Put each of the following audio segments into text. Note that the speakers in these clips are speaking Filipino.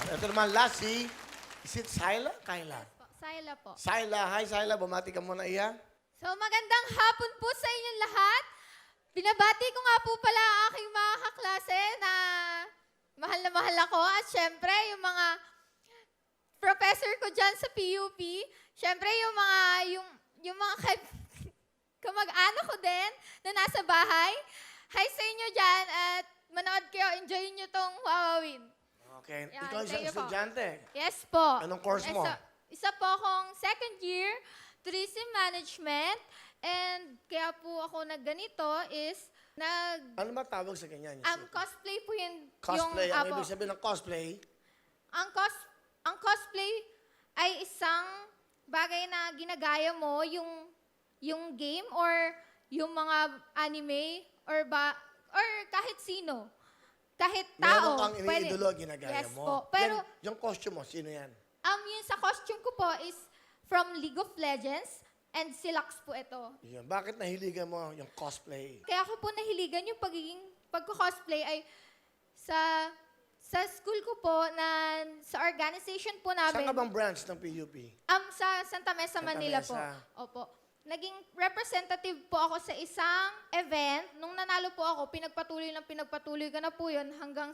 Ito naman, last si... Is it Syla? Kyla? Sayla po. Syla. Hi, Syla. Bumati ka muna, iya. So magandang hapon po sa inyong lahat. Binabati ko nga po pala ang aking mga kaklase na mahal ako. At syempre, yung mga professor ko dyan sa PUP. Syempre, yung mga kamag-anak ko din na nasa bahay. Hi sa inyo dyan at manood kayo. Enjoy nyo tong Wawawin. Okay. Yan, Ikaw isang thank you po. estudyante. Yes po. Anong course mo? Isa po akong second year tourism management. And kaya po ako nagganito is Ano ba tawag sa ganyan? cosplay po yun. Cosplay. Ang apo. ibig sabihin ng cosplay? Ang cosplay ay isang bagay na ginagaya mo yung game or yung mga anime or kahit sino. Kahit Meron tao. kang iniidolo, ginagaya Yes mo. po. Pero Yung costume mo, sino yan? yung sa costume ko po is from League of Legends and Silax po ito. Yun. Bakit nahiligan mo yung cosplay? Kaya ako po nahiligan yung pagko-cosplay ay sa school ko po sa organization po namin. Saan ka bang branch ng PUP? Sa Santa Mesa, Manila po. Mesa. Opo. Naging representative po ako sa isang event. Nung nanalo po ako, pinagpatuloy ko na po yun hanggang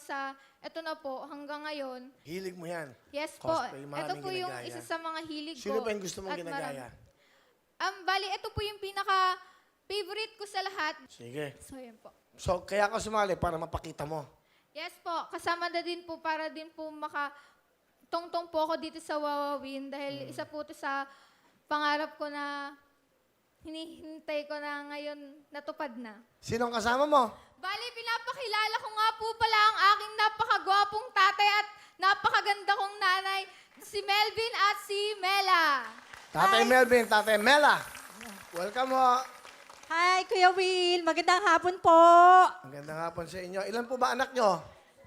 eto na po, hanggang ngayon. Hilig mo yan. Yes po. Cosplay, Ito maraming po yung ginagaya. isa sa mga hilig ko. Sino ba yung gusto mong at ginagaya? Bali, ito po yung pinaka-favorite ko sa lahat. Sige. So, yan po. So, kaya ka sumali para mapakita mo. Yes po. Kasama na din po para din po tungtong po ako dito sa Wawawin dahil isa po ito sa pangarap ko na hinihintay ko na ngayon natupad na. Sinong kasama mo? Bali, pinapakilala ko nga po pala ang aking napakagwapong tatay at napakaganda kong nanay, si Melvin at si Mela. Tatay Hi. Melvin, Tatay Mela. Welcome mo. Hi, Kuya Will. Magandang hapon po. Magandang hapon sa inyo. Ilan po ba anak nyo?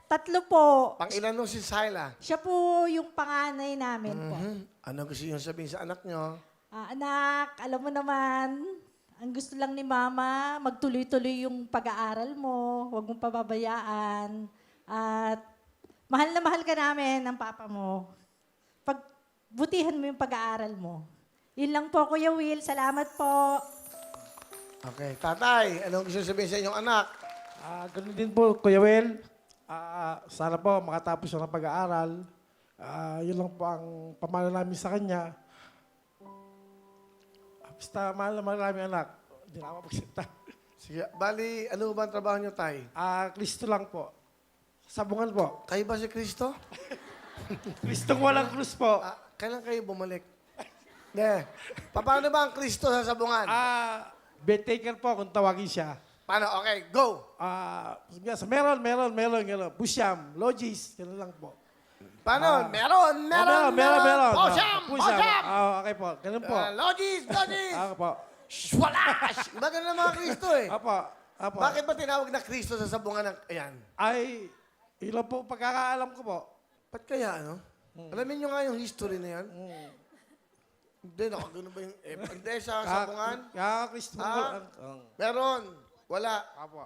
3 po. Pang ilan nung si Syla? Siya po yung panganay namin po. Ano gusto nyo sabihin sa anak nyo? Anak, alam mo naman, ang gusto lang ni Mama, magtuloy-tuloy yung pag-aaral mo. Huwag mong pababayaan. At mahal na mahal ka namin ng Papa mo. Pagbutihan mo yung pag-aaral mo. Yun lang po, Kuya Will. Salamat po. Okay. Tatay, anong gusto sabihin sa inyong anak? Ganun din po, Kuya Will. Sana po makatapos siya ng pag-aaral. Yun lang po ang pamana namin sa kanya. Basta mahal na mahal namin anak. Hindi na ako magsalita. Sige. Bali, ano ba ang trabaho nyo, Tay? Kristo lang po. Sabungan po. Kayo ba si Kristo? Kristong walang krus po. Kailan kayo bumalik? Ne. Paano ba ang Kristo sa sabungan? Bed taker po kung tawagin siya. Paano? Okay, go! Meron. Busyam, logis, gano'n lang po. Paano? Meron! Posyam! Posyam! Okay po, ganun po. Logis! Okay po. Swalash! Iba ganun ang mga Kristo eh. Apo. Bakit ba tinawag na Kristo sa sabungan ng... Ayan. Ay, ilan po pagkakaalam ko po. Ba't kaya ano? Alamin nyo nga yung history na yan. Hindi, nakagano ba yung... Hindi, sa sabungan? Kristo po. Meron. Wala. Apo.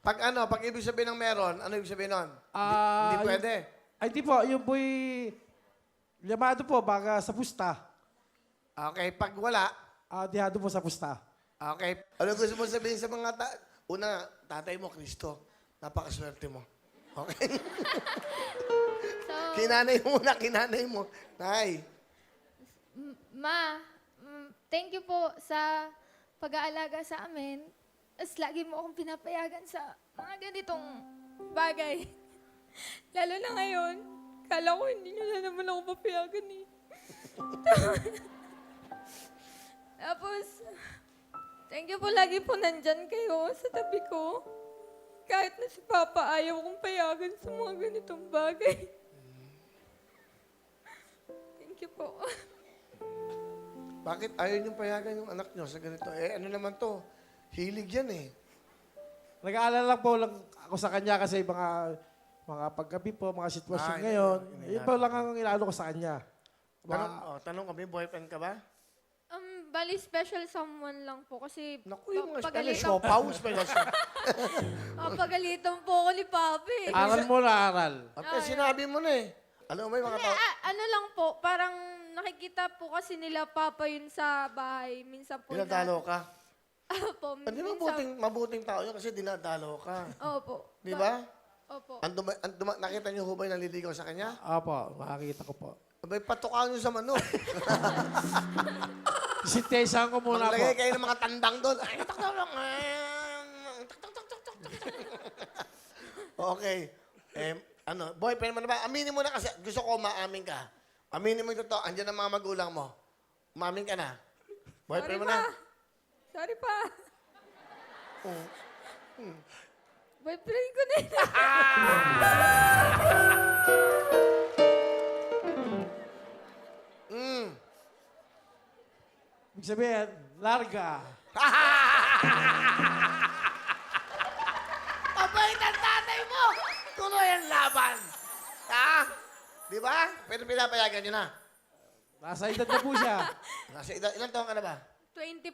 Pag ibig sabihin ng meron, ano ibig sabihin nun? Hindi pwede. Ay, di po. Yung po'y llamado po, baga sa pusta. Okay, pag wala, Dihado po sa pusta. okay. Ano gusto mo sabihin sa mga Una, tatay mo, Kristo. Napakaswerte mo. Okay? So, kinanay mo. Nay. Thank you po sa pag-aalaga sa amin. As lagi mo akong pinapayagan sa mga ganitong bagay. Lalo na ngayon, kala ko hindi nyo na naman ako papayagan eh. Tapos, thank you po lagi po nandyan kayo sa tabi ko. Kahit na si Papa ayaw kong payagan sa mga ganitong bagay. Thank you po. Bakit ayaw niyong payagan yung anak niyo sa ganito? Ano naman to? Hilig yan eh. Nag-aalala lang po lang ako sa kanya kasi mga paggabi po, mga sitwasyon ngayon. Yun po lang ang inaano ko sa kanya. Tanong kami, boyfriend ka ba? Bali special someone lang po kasi Naku, yung mga pagalitan, siopaw, special siya. pagalitan po ako ni Papi. Aral mo na aral. At sinabi mo na eh. Alam mo, may mga tao. Ano lang po, parang nakikita po kasi nila Papa yun sa bahay. Minsan po Dinadalo ka. Opo, Hindi mabuting tao yun kasi dinadalo ka. Opo. Di ba? Opo. Nakita niyo ho ba yung naliligaw sa kanya? Opo, makakita ko po. Abay, patukaan niyo sa manok. Sintesahan ko muna po. Maglagay kayo ng mga tandang doon. Ay, taktak lang. Okay. Boyfriend mo na ba? Aminin mo na kasi. Gusto ko maamin ka. Aminin mo yung totoo. Andiyan ang mga magulang mo. Umamin ka na. Boyfriend mo na. Sorry pa. Oh. Boyfriend ko na yun. Ibig sabihin, larga. Mabait ang tatay mo! Tuloy ang laban! Ha? Di ba? Pero pinapayagan niyo na. Nasa edad na po siya. Nasa edad, ilang taon ka na ba? 20.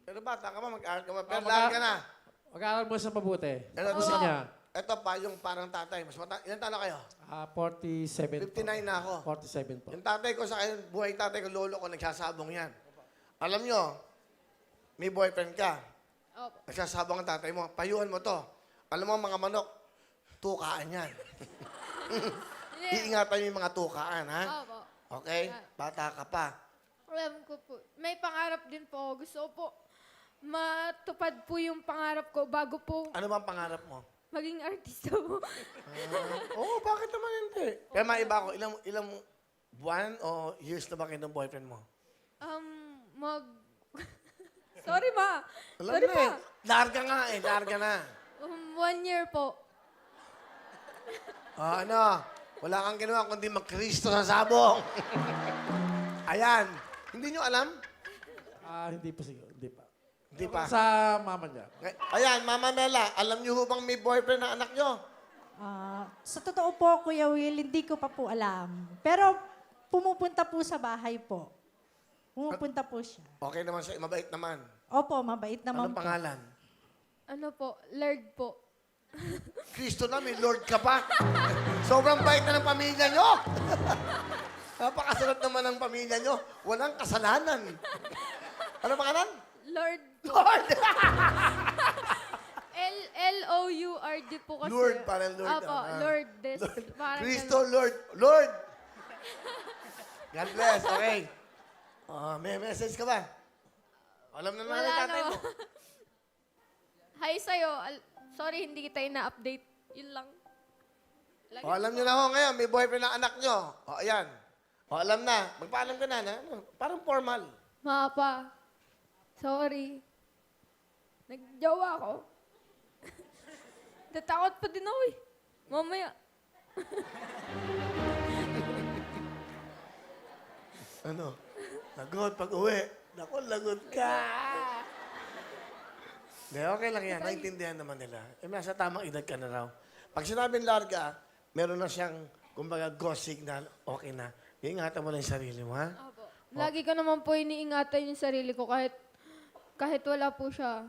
Pero bata ka pa, mag-aaral ka pa. Pero mag- larga na. Mag-aaral mo sa mabuti. Ano Gusto to? niya. Ito pa, yung parang tatay. Ilang taon na kayo? 47 po. 59 na ako. 47 po. Yung tatay ko sa akin, buhay yung tatay ko, lolo ko, nagsasabong yan. Alam nyo, may boyfriend ka. Opo. Nagsasabong ang tatay mo. Payuhan mo to. Alam mo, mga manok, tukaan yan. Iingatan mo yung mga tukaan, ha? Opo. Okay? Bata ka pa. Alam ko po. May pangarap din po ako. Gusto ko po matupad po yung pangarap ko bago po Ano bang pangarap mo? maging artista po. Oo, bakit naman hindi? Kaya maiba ko, ilang buwan o years na ba kayo ng boyfriend mo? Sorry ma. Alam Sorry na pa. eh. Larga nga eh, larga na. 1 year po. Wala kang ginawa kundi mag-Kristo sa sabong. Ayan. Hindi nyo alam? Hindi pa siguro. Hindi pa. Hindi pa. Sa mama niya. Ayan, Mama Mela, alam nyo ho bang may boyfriend na anak nyo? Sa totoo po, Kuya Will, hindi ko pa po alam. Pero pumupunta po sa bahay po. Pumupunta po siya. Okay naman siya, mabait naman. Opo, mabait naman Anong po. pangalan? Ano po? Lord po. Kristo na, may Lord ka pa. Sobrang bait na ng pamilya nyo. Napakasalat naman ng pamilya nyo. Walang kasalanan. Ano pangalan? Lord. Lord! L-O-U-R-D po kasi. Lord, parang Lord. Opo, Lord. Parang Kristo, Lord. Lord! God bless. Okay. May message ka ba? Alam na naman Wala yung tatay na. mo. Hi sa'yo. Sorry, hindi kita ina-update. Yun lang. Alam nyo na ho ngayon, may boyfriend ng anak nyo. Ayan. Alam na. Magpaalam ka na. Parang formal. Mapa. Sorry. Nagjawa ako. Natakot pa din ako eh. Mamaya. Ano? Lagot pag uwi. Naku, lagot ka. Hindi, okay lang yan. Naintindihan naman nila. Nasa tamang edad ka na raw. Pag sinabing larga, meron na siyang, kumbaga, go signal, okay na. Iingatan mo lang yung sarili mo, ha? Opo. Lagi ko naman po iniingatan yung sarili ko kahit wala po siya.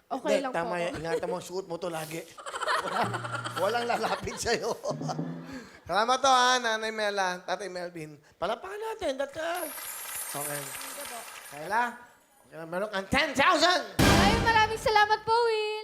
Okay Hindi, lang tama po. yan. Ingatan mo, suot mo to lagi. Walang lalapit sa'yo. Salamat to, ha, Nanay Mela, Tatay Melvin. Palapakan natin, Okay. Kayla, okay, meron kang 10,000! Maraming salamat po, Will.